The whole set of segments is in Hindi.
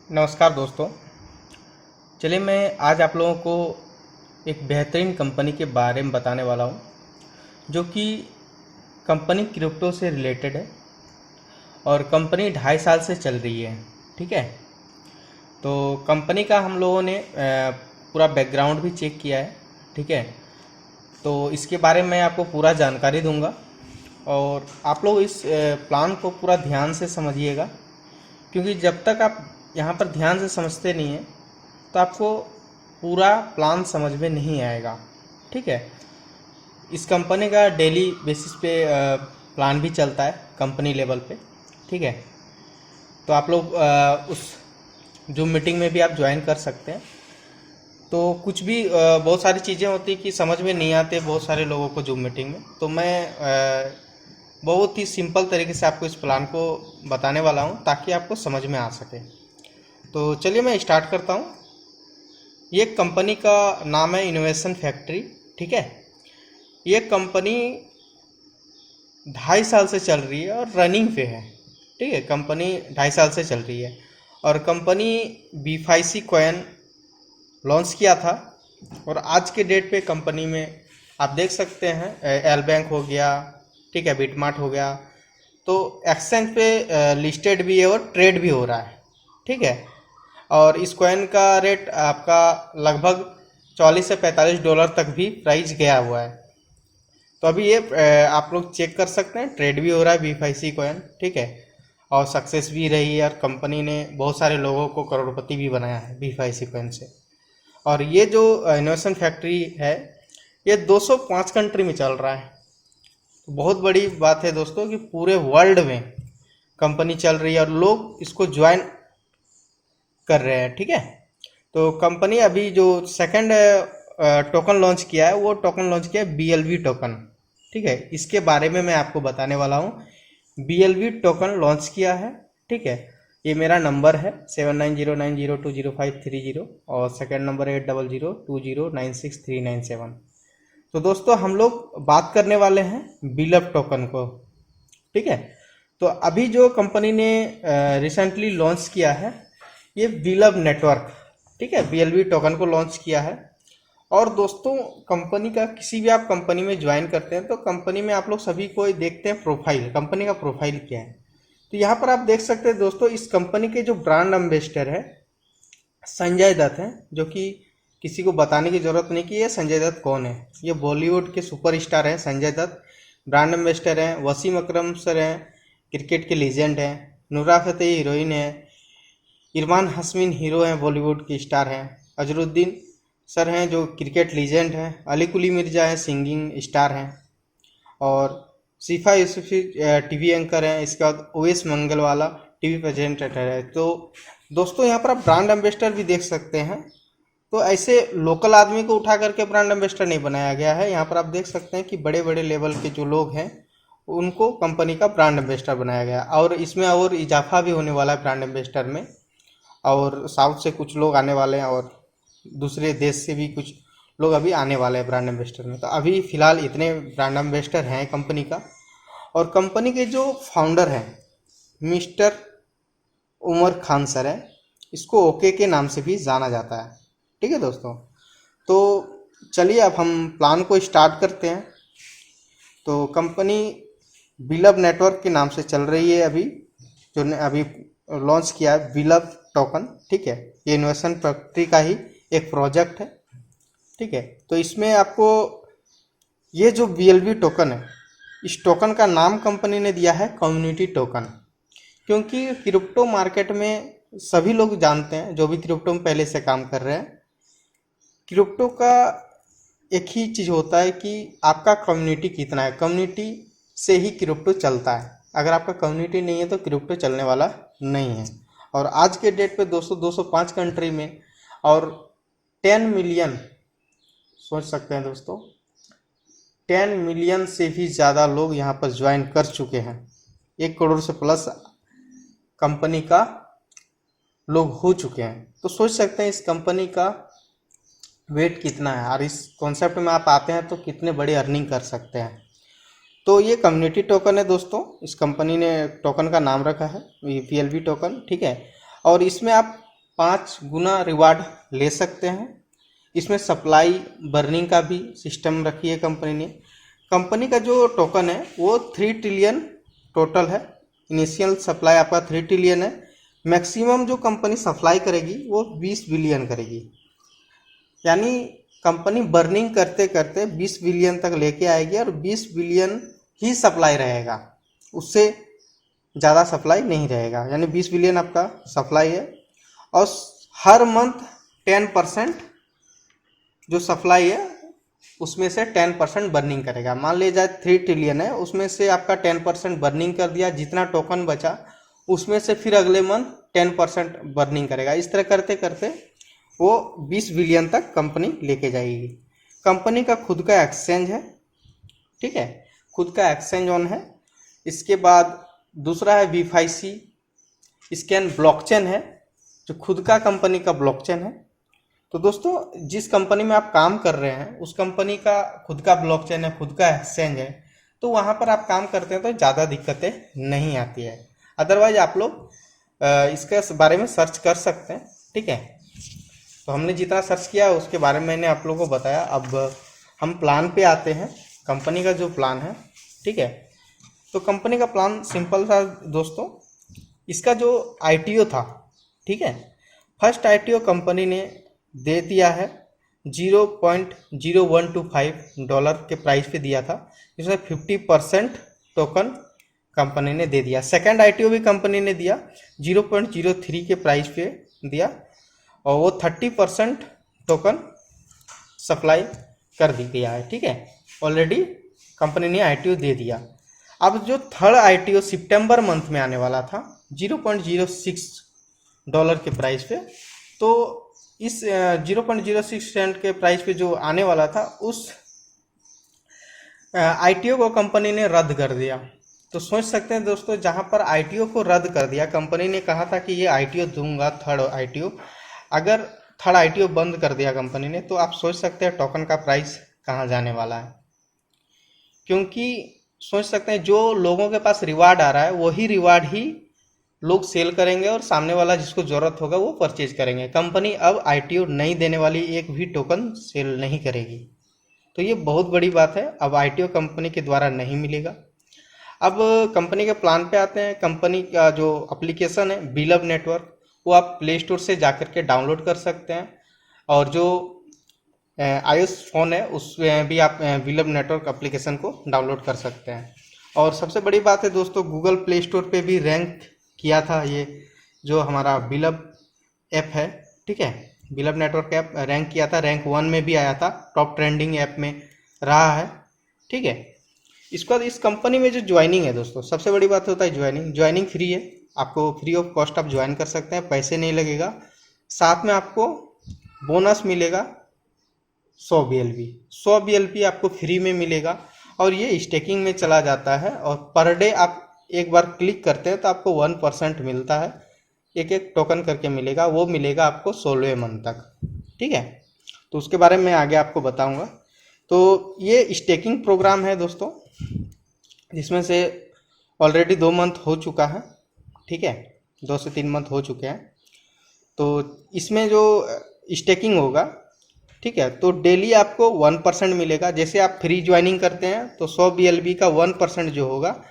नमस्कार दोस्तों। चलिए मैं आज आप लोगों को एक बेहतरीन कंपनी के बारे में बताने वाला हूँ, जो कि कंपनी क्रिप्टो से रिलेटेड है और कंपनी 2.5 साल से चल रही है। ठीक है, तो कंपनी का हम लोगों ने पूरा बैकग्राउंड भी चेक किया है। ठीक है, तो इसके बारे में आपको पूरा जानकारी दूंगा और आप लोग इस प्लान को पूरा ध्यान से समझिएगा, क्योंकि जब तक आप यहाँ पर ध्यान से समझते नहीं हैं तो आपको पूरा प्लान समझ में नहीं आएगा। ठीक है, इस कंपनी का डेली बेसिस पे प्लान भी चलता है कंपनी लेवल पे। ठीक है, तो आप लोग उस जूम मीटिंग में भी आप ज्वाइन कर सकते हैं। तो कुछ भी बहुत सारी चीज़ें होती कि समझ में नहीं आते बहुत सारे लोगों को जूम मीटिंग में, तो मैं बहुत ही सिंपल तरीके से आपको इस प्लान को बताने वाला हूँ ताकि आपको समझ में आ सके। तो चलिए मैं स्टार्ट करता हूँ। ये कंपनी का नाम है इनोवेशन फैक्ट्री। ठीक है, ये कंपनी 2.5 साल से चल रही है और रनिंग पे है। ठीक है, कंपनी 2.5 साल से चल रही है और कंपनी BFIC कॉइन लॉन्च किया था और आज के डेट पे कंपनी में आप देख सकते हैं एल बैंक हो गया, ठीक है, बिटमार्ट हो गया, तो एक्सचेंज पे लिस्टेड भी है और ट्रेड भी हो रहा है। ठीक है, और इस कॉइन का रेट आपका लगभग $44 से $45 तक भी प्राइस गया हुआ है। तो अभी ये आप लोग चेक कर सकते हैं, ट्रेड भी हो रहा है BFIC कॉइन। ठीक है, और सक्सेस भी रही है और कंपनी ने बहुत सारे लोगों को करोड़पति भी बनाया है BFIC कॉइन से। और ये जो इनोवेशन फैक्ट्री है ये 205 कंट्री में चल रहा है। तो बहुत बड़ी बात है दोस्तों कि पूरे वर्ल्ड में कंपनी चल रही है और लोग इसको ज्वाइन कर रहे हैं। ठीक है, तो कंपनी अभी जो सेकंड टोकन लॉन्च किया है वो टोकन लॉन्च किया है BLV टोकन। ठीक है, इसके बारे में मैं आपको बताने वाला हूँ। BLV टोकन लॉन्च किया है। ठीक है, ये मेरा नंबर है 7909020530 और सेकंड नंबर है 8002096397। तो दोस्तों हम लोग बात करने वाले हैं बिलव टोकन को। ठीक है, तो अभी जो कंपनी ने रिसेंटली लॉन्च किया है ये बिलव नेटवर्क। ठीक है, BLV टोकन को लॉन्च किया है। और दोस्तों कंपनी का किसी भी आप कंपनी में ज्वाइन करते हैं तो कंपनी में आप लोग सभी को देखते हैं प्रोफाइल, कंपनी का प्रोफाइल क्या है। तो यहाँ पर आप देख सकते हैं दोस्तों, इस कंपनी के जो ब्रांड एम्बेसडर है संजय दत्त हैं, जो कि किसी को बताने की जरूरत नहीं कि ये संजय दत्त कौन है। ये बॉलीवुड के सुपरस्टार हैं संजय दत्त, ब्रांड एम्बेसडर हैं। वसीम अकरम सर हैं, क्रिकेट के लीजेंड हैं। नुरा फतेही हीरोइन है। इरफान हाशमी हीरो हैं, बॉलीवुड के स्टार हैं। अजरुद्दीन सर हैं जो क्रिकेट लीजेंड हैं। अली कुली मिर्जा हैं, सिंगिंग स्टार हैं। और शिफा यूसुफी टीवी एंकर हैं। इसके बाद ओएस मंगलवाला टीवी प्रेजेंटेटर है। तो दोस्तों यहाँ पर आप ब्रांड एम्बेसडर भी देख सकते हैं। तो ऐसे लोकल आदमी को उठा करके ब्रांड एम्बेसडर नहीं बनाया गया है। यहाँ पर आप देख सकते हैं कि बड़े बड़े लेवल के जो लोग हैं उनको कंपनी का ब्रांड एम्बेसडर बनाया गया और इसमें और इजाफा भी होने वाला है ब्रांड एम्बेसडर में। और साउथ से कुछ लोग आने वाले हैं और दूसरे देश से भी कुछ लोग अभी आने वाले हैं ब्रांड एम्बेसडर में। तो अभी फिलहाल इतने ब्रांड एम्बेसडर हैं कंपनी का। और कंपनी के जो फाउंडर हैं मिस्टर उमर खान सर है, इसको ओके के नाम से भी जाना जाता है। ठीक है दोस्तों, तो चलिए अब हम प्लान को स्टार्ट करते हैं। तो कंपनी बिलव नेटवर्क के नाम से चल रही है अभी, जो ने अभी लॉन्च किया है बिलव टोकन। ठीक है, ये इनोवेशन फैक्ट्री का ही एक प्रोजेक्ट है। ठीक है, तो इसमें आपको ये जो BLV टोकन है, इस टोकन का नाम कंपनी ने दिया है कम्युनिटी टोकन, क्योंकि क्रिप्टो मार्केट में सभी लोग जानते हैं जो भी क्रिप्टो में पहले से काम कर रहे हैं, क्रिप्टो का एक ही चीज़ होता है कि आपका कम्युनिटी कितना है। कम्युनिटी से ही क्रिप्टो चलता है। अगर आपका कम्युनिटी नहीं है तो क्रिप्टो चलने वाला नहीं है। और आज के डेट पे 205 कंट्री में और 10 मिलियन, सोच सकते हैं दोस्तों, 10 मिलियन से भी ज़्यादा लोग यहाँ पर ज्वाइन कर चुके हैं। 1 करोड़ से प्लस कंपनी का लोग हो चुके हैं। तो सोच सकते हैं इस कंपनी का वेट कितना है और इस कॉन्सेप्ट में आप आते हैं तो कितने बड़ी अर्निंग कर सकते हैं। तो ये कम्युनिटी टोकन है दोस्तों, इस कंपनी ने टोकन का नाम रखा है BLV टोकन। ठीक है, और इसमें आप 5 गुना रिवार्ड ले सकते हैं। इसमें सप्लाई बर्निंग का भी सिस्टम रखी है कंपनी ने। कंपनी का जो टोकन है वो 3 ट्रिलियन टोटल है। इनिशियल सप्लाई आपका 3 ट्रिलियन है। मैक्सिमम जो कंपनी सप्लाई करेगी वो 20 बिलियन करेगी, यानी कंपनी बर्निंग करते करते 20 बिलियन तक लेके आएगी और 20 बिलियन ही सप्लाई रहेगा, उससे ज़्यादा सप्लाई नहीं रहेगा। यानी 20 बिलियन आपका सप्लाई है और हर मंथ 10% जो सप्लाई है उसमें से 10% बर्निंग करेगा। मान लीजिए 3 ट्रिलियन है, उसमें से आपका 10% बर्निंग कर दिया, जितना टोकन बचा उसमें से फिर अगले मंथ 10% बर्निंग करेगा। इस तरह करते करते वो 20 बिलियन तक कंपनी लेके जाएगी। कंपनी का खुद का एक्सचेंज है, ठीक है, खुद का एक्सचेंज ऑन है। इसके बाद दूसरा है V5C स्कैन ब्लॉकचेन है, जो खुद का कंपनी का ब्लॉकचेन है। तो दोस्तों जिस कंपनी में आप काम कर रहे हैं उस कंपनी का खुद का ब्लॉकचेन है, खुद का एक्सचेंज है, तो वहाँ पर आप काम करते हैं तो ज़्यादा दिक्कतें नहीं आती है। अदरवाइज आप लोग इसके बारे में सर्च कर सकते हैं, ठीक है। तो हमने जितना सर्च किया उसके बारे में मैंने आप लोगों को बताया। अब हम प्लान पे आते हैं, कंपनी का जो प्लान है, ठीक है। तो कंपनी का प्लान सिंपल था दोस्तों। इसका जो ITO था, ठीक है, फर्स्ट ITO कंपनी ने दे दिया है $0.0125 के प्राइस पे दिया था, जिसमें 50% टोकन कंपनी ने दे दिया। सेकंड ITO भी कंपनी ने दिया 0.03 के प्राइस पे दिया और वो 30% टोकन सप्लाई कर दिया है, ठीक है। ऑलरेडी कंपनी ने ITO दे दिया। अब जो थर्ड ITO सितंबर मंथ में आने वाला था $0.06 के प्राइस पे, तो इस 0.06 सेंट के प्राइस पे जो आने वाला था उस ITO को कंपनी ने रद्द कर दिया। तो सोच सकते हैं दोस्तों, जहां पर ITO को रद्द कर दिया, कंपनी ने कहा था कि ये ITO दूंगा थर्ड ITO, अगर थर्ड ITO बंद कर दिया कंपनी ने, तो आप सोच सकते हैं टोकन का प्राइस कहां जाने वाला है। क्योंकि सोच सकते हैं जो लोगों के पास रिवार्ड आ रहा है वही रिवार्ड ही लोग सेल करेंगे और सामने वाला जिसको जरूरत होगा वो परचेज करेंगे। कंपनी अब ITO नहीं देने वाली, एक भी टोकन सेल नहीं करेगी। तो ये बहुत बड़ी बात है, अब ITO कंपनी के द्वारा नहीं मिलेगा। अब कंपनी के प्लान पे आते हैं। कंपनी का जो एप्लीकेशन है बिलव नेटवर्क, वो आप प्ले स्टोर से जाकर के डाउनलोड कर सकते हैं, और जो iOS फ़ोन है उसमें भी आप बिलव नेटवर्क एप्लीकेशन को डाउनलोड कर सकते हैं। और सबसे बड़ी बात है दोस्तों, गूगल प्ले स्टोर पे भी रैंक किया था ये जो हमारा बिलव ऐप है, ठीक है। बिलव नेटवर्क ऐप रैंक किया था, रैंक 1 में भी आया था, टॉप ट्रेंडिंग ऐप में रहा है, ठीक है। इसके बाद इस कंपनी में जो ज्वाइनिंग है दोस्तों, सबसे बड़ी बात होता है ज्वाइनिंग फ्री है। आपको फ्री ऑफ कॉस्ट आप ज्वाइन कर सकते हैं, पैसे नहीं लगेगा। साथ में आपको बोनस मिलेगा 100 BLP आपको फ्री में मिलेगा, और ये स्टेकिंग में चला जाता है, और पर डे आप एक बार क्लिक करते हैं तो आपको 1% मिलता है, एक टोकन करके मिलेगा, वो मिलेगा आपको 16वें मंथ तक, ठीक है। तो उसके बारे में आगे आपको बताऊंगा। तो ये स्टेकिंग प्रोग्राम है दोस्तों, जिसमें से ऑलरेडी 2 मंथ हो चुका है, ठीक है, 2 से 3 मंथ हो चुके हैं। तो इसमें जो स्टेकिंग होगा, ठीक है, तो डेली आपको 1% मिलेगा। जैसे आप फ्री ज्वाइनिंग करते हैं तो 100 BLB का 1% जो होगा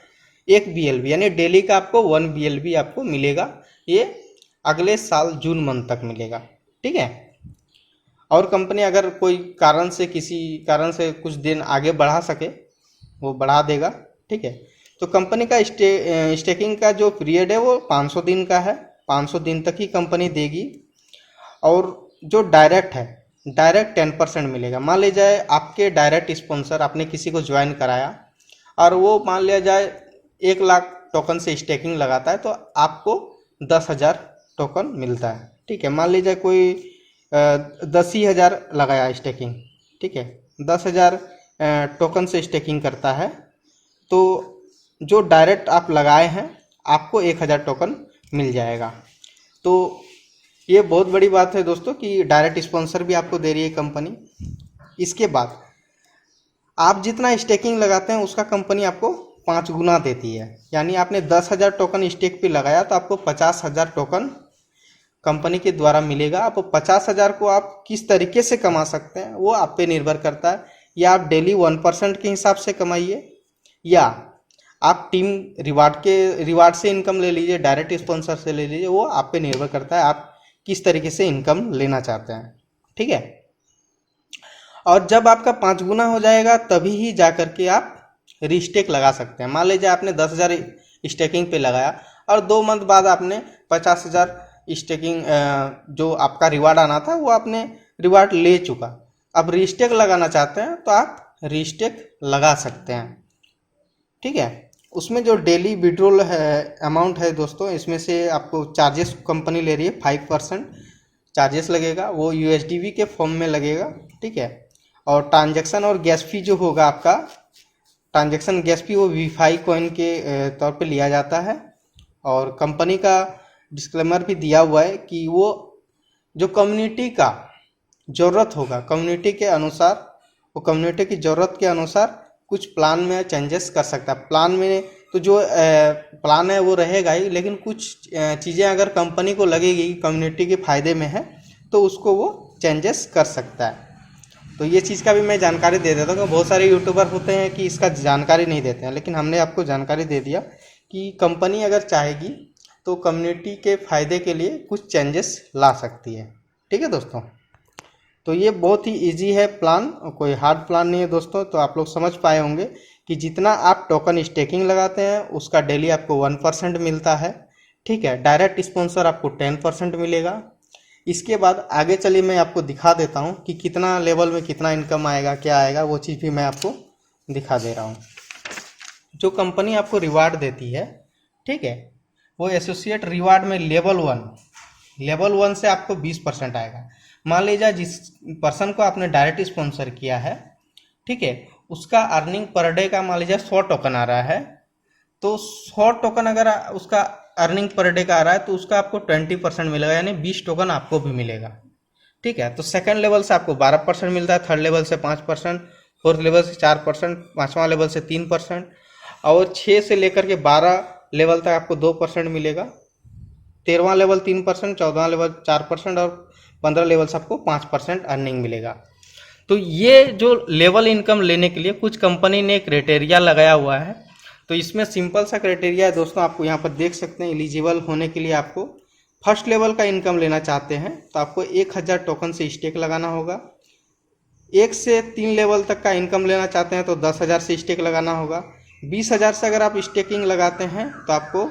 1 BLB, यानी डेली का आपको 1 BLB आपको मिलेगा। ये अगले साल जून मंथ तक मिलेगा, ठीक है। और कंपनी अगर कोई कारण से, किसी कारण से कुछ दिन आगे बढ़ा सके वो बढ़ा देगा, ठीक है। तो कंपनी का स्टेकिंग का जो पीरियड है वो 500 दिन का है, 500 दिन तक ही कंपनी देगी। और जो डायरेक्ट है, डायरेक्ट 10% मिलेगा। मान लिया जाए आपके डायरेक्ट स्पॉन्सर, आपने किसी को ज्वाइन कराया और वो मान लिया जाए 1 लाख टोकन से स्टेकिंग लगाता है, तो आपको 10,000 टोकन मिलता है, ठीक है। मान लीजिए कोई 10,000 लगाया स्टेकिंग, ठीक है, 10,000 टोकन से स्टेकिंग करता है, तो जो डायरेक्ट आप लगाए हैं आपको 1,000 टोकन मिल जाएगा। तो ये बहुत बड़ी बात है दोस्तों कि डायरेक्ट स्पॉन्सर भी आपको दे रही है कंपनी। इसके बाद आप जितना स्टेकिंग लगाते हैं उसका कंपनी आपको 5 गुना देती है। यानी आपने 10,000 टोकन स्टेक पे लगाया तो आपको 50,000 टोकन कंपनी के द्वारा मिलेगा। आप 50,000 को आप किस तरीके से कमा सकते हैं वो आप पे निर्भर करता है। या आप डेली 1% के हिसाब से कमाइए, या आप टीम रिवार्ड से इनकम ले लीजिए, डायरेक्ट स्पॉन्सर से ले लीजिए, वो आप पे निर्भर करता है आप किस तरीके से इनकम लेना चाहते हैं। ठीक है। और जब आपका 5 गुना हो जाएगा तभी ही जा करके आप रीस्टेक लगा सकते हैं। मान लीजिए आपने 10,000 स्टेकिंग पे लगाया और 2 मंथ बाद आपने 50,000 स्टेकिंग जो आपका रिवार्ड आना था वो आपने रिवार्ड ले चुका। अब रीस्टेक लगाना चाहते हैं तो आप रीस्टेक लगा सकते हैं। ठीक है। उसमें जो डेली विड्रॉल है अमाउंट है दोस्तों, इसमें से आपको चार्जेस कंपनी ले रही है 5% चार्जेस लगेगा, वो USDV के फॉर्म में लगेगा। ठीक है। और ट्रांजैक्शन और गैस फी जो होगा आपका, ट्रांजैक्शन गैस फी वो VFI कॉइन के तौर पे लिया जाता है। और कंपनी का डिस्क्लेमर भी दिया हुआ है कि वो जो कम्युनिटी का ज़रूरत होगा, कम्युनिटी के अनुसार, वो कम्युनिटी की ज़रूरत के अनुसार कुछ प्लान में चेंजेस कर सकता है। प्लान में तो जो प्लान है वो रहेगा ही, लेकिन कुछ चीज़ें अगर कंपनी को लगेगी कि कम्युनिटी के फ़ायदे में है तो उसको वो चेंजेस कर सकता है। तो ये चीज़ का भी मैं जानकारी दे देता हूँ। बहुत सारे यूट्यूबर होते हैं कि इसका जानकारी नहीं देते हैं, लेकिन हमने आपको जानकारी दे दिया कि कंपनी अगर चाहेगी तो कम्युनिटी के फ़ायदे के लिए कुछ चेंजेस ला सकती है। ठीक है दोस्तों। तो ये बहुत ही इजी है प्लान, कोई हार्ड प्लान नहीं है दोस्तों। तो आप लोग समझ पाए होंगे कि जितना आप टोकन स्टेकिंग लगाते हैं उसका डेली आपको 1% मिलता है। ठीक है। डायरेक्ट स्पॉन्सर आपको 10% मिलेगा। इसके बाद आगे चलिए मैं आपको दिखा देता हूँ कि कितना लेवल में कितना इनकम आएगा, क्या आएगा, वो चीज़ भी मैं आपको दिखा दे रहा हूँ। जो कंपनी आपको रिवार्ड देती है, ठीक है, वो एसोसिएट रिवार्ड में लेवल 1 से आपको 20% आएगा। मान लीजिए जिस पर्सन को आपने डायरेक्ट स्पॉन्सर किया है, ठीक है, उसका अर्निंग पर डे का मान लीजिए 100 टोकन आ रहा है, तो 100 टोकन अगर उसका अर्निंग पर डे का आ रहा है तो उसका आपको 20% मिलेगा, यानी 20 टोकन आपको भी मिलेगा। ठीक है। तो सेकंड लेवल से आपको 12% मिलता है, थर्ड लेवल से 5%, फोर्थ लेवल से 4%, पाँचवा लेवल से 3%, और 6 से लेकर के 12 लेवल तक आपको 2% मिलेगा। 13वां लेवल 3%, 14वां लेवल 4% और 15 लेवल से आपको 5% अर्निंग मिलेगा। तो ये जो लेवल इनकम लेने के लिए कुछ कंपनी ने क्राइटेरिया लगाया हुआ है। तो इसमें सिंपल सा क्राइटेरिया है दोस्तों, आपको यहाँ पर देख सकते हैं। एलिजिबल होने के लिए आपको फर्स्ट लेवल का इनकम लेना चाहते हैं तो आपको 1000 टोकन से स्टेक लगाना होगा। 1 से 3 लेवल तक का इनकम लेना चाहते हैं तो 10,000 से स्टेक लगाना होगा। 20,000 से अगर आप स्टेकिंग लगाते हैं तो आपको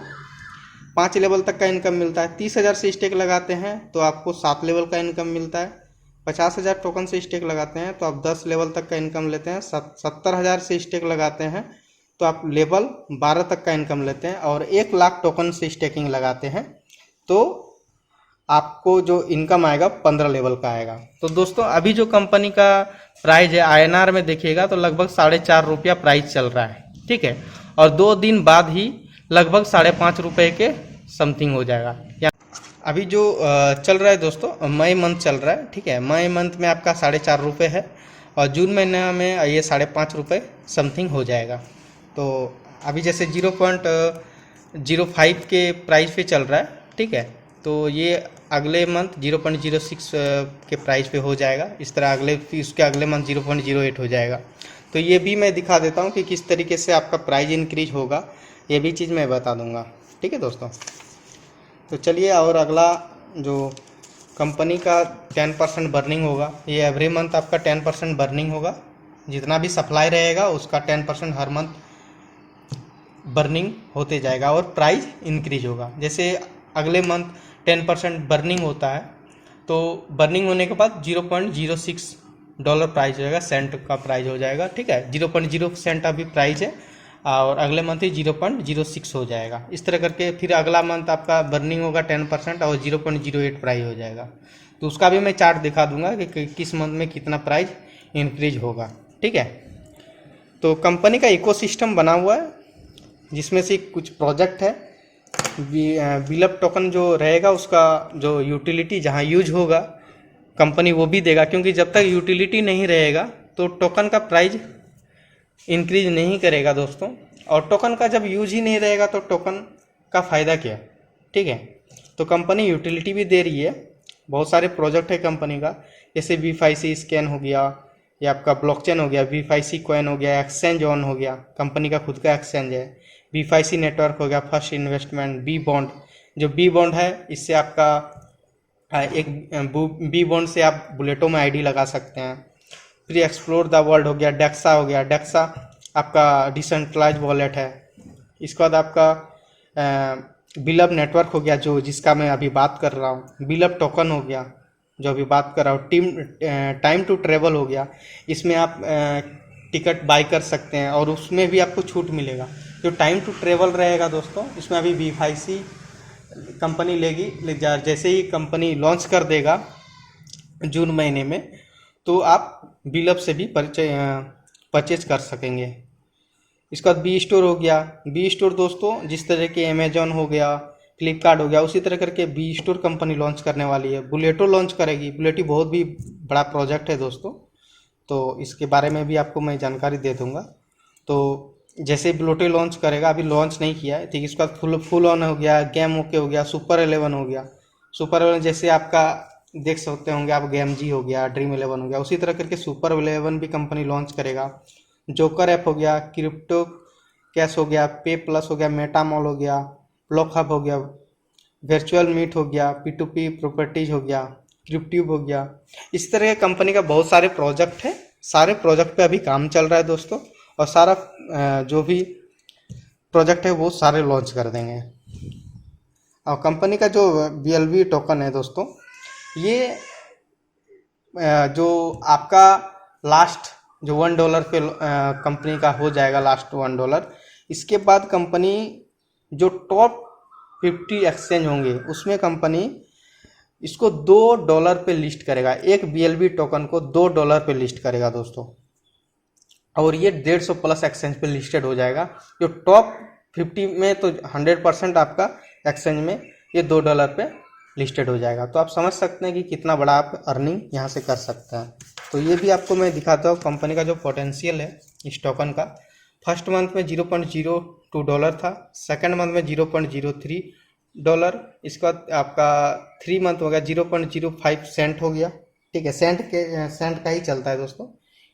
5 लेवल तक का इनकम मिलता है। 30,000 से स्टेक लगाते हैं तो आपको 7 लेवल का इनकम मिलता है। 50,000 टोकन से स्टेक लगाते हैं तो आप 10 लेवल तक का इनकम लेते हैं। 70,000 से स्टेक लगाते हैं तो आप लेवल 12 तक का इनकम लेते हैं। और 1 लाख टोकन से स्टेकिंग लगाते हैं तो आपको जो इनकम आएगा 15 लेवल का आएगा। तो दोस्तों अभी जो कंपनी का प्राइस है INR में देखिएगा तो लगभग 4.5 रुपया प्राइस चल रहा है। ठीक है। और 2 दिन बाद ही लगभग 5.5 रुपये के समथिंग हो जाएगा। अभी जो चल रहा है दोस्तों, मई मंथ चल रहा है। ठीक है। मई मंथ में आपका 4.5 रुपये है और जून महीने में ये 5.5 रुपये समथिंग हो जाएगा। तो अभी जैसे 0.05 के प्राइस पे चल रहा है। ठीक है। तो ये अगले मंथ 0.06 के प्राइस पे हो जाएगा। इस तरह उसके अगले मंथ 0.08 हो जाएगा। तो ये भी मैं दिखा देता हूँ कि किस तरीके से आपका प्राइस इंक्रीज होगा, ये भी चीज़ मैं बता दूंगा। ठीक है दोस्तों। तो चलिए, और अगला जो कंपनी का 10% बर्निंग होगा, ये एवरी मंथ आपका 10% बर्निंग होगा। जितना भी सप्लाई रहेगा उसका 10% हर मंथ बर्निंग होते जाएगा और प्राइस इंक्रीज होगा। जैसे अगले मंथ 10% बर्निंग होता है तो बर्निंग होने के बाद $0.06 प्राइस हो जाएगा, सेंट का प्राइस हो जाएगा। ठीक है। 0.0 सेंट अभी प्राइस है और अगले मंथ ही 0.06 हो जाएगा। इस तरह करके फिर अगला मंथ आपका बर्निंग होगा 10% और 0.08 प्राइस हो जाएगा। तो उसका भी मैं चार्ट दिखा दूंगा कि किस मंथ में कितना प्राइस इंक्रीज होगा। ठीक है। तो कंपनी का इकोसिस्टम बना हुआ है जिसमें से कुछ प्रोजेक्ट है। बिलअप टोकन जो रहेगा उसका जो यूटिलिटी जहाँ यूज होगा कंपनी वो भी देगा, क्योंकि जब तक यूटिलिटी नहीं रहेगा तो टोकन का प्राइस इंक्रीज नहीं करेगा दोस्तों। और टोकन का जब यूज ही नहीं रहेगा तो टोकन का फ़ायदा क्या। ठीक है। तो कंपनी यूटिलिटी भी दे रही है, बहुत सारे प्रोजेक्ट है कंपनी का, जैसे V5C स्कैन हो गया, ये आपका ब्लॉकचेन हो गया, V5C कॉइन हो गया, एक्सचेंज ऑन हो गया, कंपनी का खुद का एक्सचेंज है, V5C नेटवर्क हो गया, फर्स्ट इन्वेस्टमेंट, बी बॉन्ड, जो बी बॉन्ड है इससे आपका एक बी बॉन्ड से आप बुलेटो में आईडी लगा सकते हैं। फिर एक्सप्लोर द वर्ल्ड हो गया, डेक्सा हो गया, डेक्सा आपका डिसेंट्रलाइज वॉलेट है। इसके बाद आपका बिलअप नेटवर्क हो गया, जो जिसका मैं अभी बात कर रहा हूँ, बिलअप टोकन हो गया जो अभी बात कर रहा हूँ, टाइम टू ट्रेवल हो गया, इसमें आप टिकट बाई कर सकते हैं और उसमें भी आपको छूट मिलेगा। जो टाइम टू ट्रेवल रहेगा दोस्तों, इसमें अभी V5C कंपनी लेगी, जैसे ही कंपनी लॉन्च कर देगा जून महीने में, तो आप बिलअप से भी परचेज कर सकेंगे। इसके बाद बी स्टोर हो गया। बी स्टोर दोस्तों जिस तरह के अमेजॉन हो गया, फ्लिपकार्ट हो गया, उसी तरह करके बी स्टोर कंपनी लॉन्च करने वाली है। बुलेटो लॉन्च करेगी। बुलेटो बहुत भी बड़ा प्रोजेक्ट है दोस्तों, तो इसके बारे में भी आपको मैं जानकारी दे दूंगा। तो जैसे बुलेटो लॉन्च करेगा, अभी लॉन्च नहीं किया है, ठीक। इसका फुल ऑन हो गया, गेम ओके हो गया, सुपर 11 हो गया। सुपर 11 जैसे आपका देख सकते होंगे आप, गेम जी हो गया, ड्रीम 11 हो गया, उसी तरह करके सुपर 11 भी कंपनी लॉन्च करेगा। जोकर ऐप हो गया, क्रिप्टो कैश हो गया, पे प्लस हो गया, मेटा मॉल हो गया, ब्लॉक हब हो गया, वर्चुअल मीट हो गया, P2P प्रॉपर्टीज हो गया, क्रिप्ट्यूब हो गया। इस तरह कंपनी का बहुत सारे प्रोजेक्ट है। सारे प्रोजेक्ट पे अभी काम चल रहा है दोस्तों, और सारा जो भी प्रोजेक्ट है वो सारे लॉन्च कर देंगे। और कंपनी का जो BLV टोकन है दोस्तों, ये जो आपका लास्ट जो $1 पे कंपनी का हो जाएगा, लास्ट $1। इसके बाद कंपनी जो टॉप 50 एक्सचेंज होंगे उसमें कंपनी इसको $2 पे लिस्ट करेगा। एक BLV टोकन को $2 पे लिस्ट करेगा दोस्तों, और ये 150 प्लस एक्सचेंज पे लिस्टेड हो जाएगा। जो टॉप 50 में तो 100% आपका एक्सचेंज में ये $2 पे लिस्टेड हो जाएगा। तो आप समझ सकते हैं कि कितना बड़ा आप अर्निंग यहाँ से कर सकते हैं। तो ये भी आपको मैं दिखाता हूँ कंपनी का जो पोटेंशियल है इस टोकन का। फर्स्ट मंथ में $0.02 था, सेकंड मंथ में $0.03, इसके बाद आपका 3 मंथ हो गया 0.05 सेंट हो गया। ठीक है, सेंट का ही चलता है दोस्तों,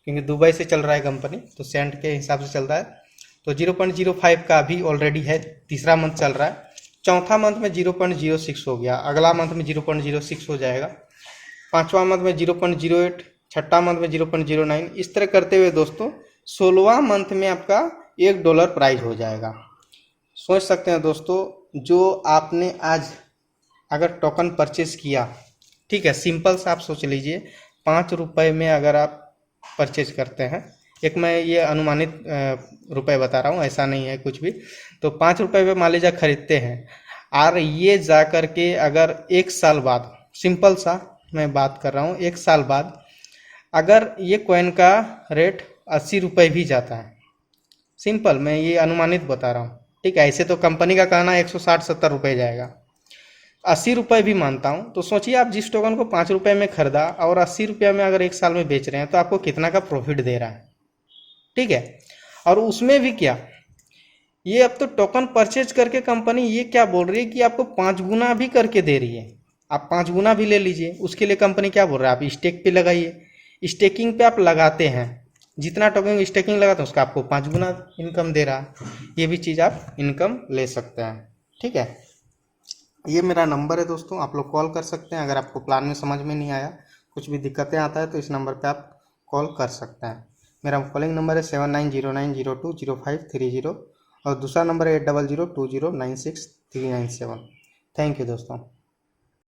क्योंकि दुबई से चल रहा है कंपनी, तो सेंट के हिसाब से चल रहा है। तो 0.05 का भी ऑलरेडी है, तीसरा मंथ चल रहा है। चौथा मंथ में 0.06 हो गया, अगला मंथ में 0.06 हो जाएगा, पांचवा मंथ में 0.08, छठा मंथ में 0.09। इस तरह करते हुए दोस्तों 16वां मंथ में आपका $1 प्राइस हो जाएगा। सोच सकते हैं दोस्तों, जो आपने आज अगर टोकन परचेज किया, ठीक है, सिंपल सा आप सोच लीजिए, ₹5 में अगर आप परचेज करते हैं, एक मैं ये अनुमानित रुपए बता रहा हूँ, ऐसा नहीं है कुछ भी, तो ₹5 पे मान लीजिए खरीदते हैं, और ये जा कर के अगर 1 साल बाद, सिंपल सा मैं बात कर रहा हूँ, 1 साल बाद अगर ये कॉइन का रेट ₹80 भी जाता है, सिंपल मैं ये अनुमानित बता रहा हूँ, ठीक है। ऐसे तो कंपनी का कहना 160-170 रुपये जाएगा, ₹80 भी मानता हूँ, तो सोचिए आप जिस टोकन को ₹5 में खरीदा और ₹80 में अगर 1 साल में बेच रहे हैं, तो आपको कितना का प्रॉफिट दे रहा है, ठीक है। और उसमें भी क्या, ये अब तो टोकन परचेज करके कंपनी ये क्या बोल रही है कि आपको 5 गुना भी करके दे रही है। आप 5 गुना भी ले लीजिए, उसके लिए कंपनी क्या बोल रहा है, आप स्टेक पे लगाइए। स्टेकिंग पे आप लगाते हैं, जितना टोकन स्टेकिंग लगाते हैं उसका आपको 5 गुना इनकम दे रहा है। ये भी चीज़ आप इनकम ले सकते हैं, ठीक है। ये मेरा नंबर है दोस्तों, आप लोग कॉल कर सकते हैं। अगर आपको प्लान में समझ में नहीं आया, कुछ भी दिक्कतें आता है, तो इस नंबर पे आप कॉल कर सकते हैं। मेरा कॉलिंग नंबर है 7909020530, और दूसरा नंबर है 8002096397। थैंक यू दोस्तों।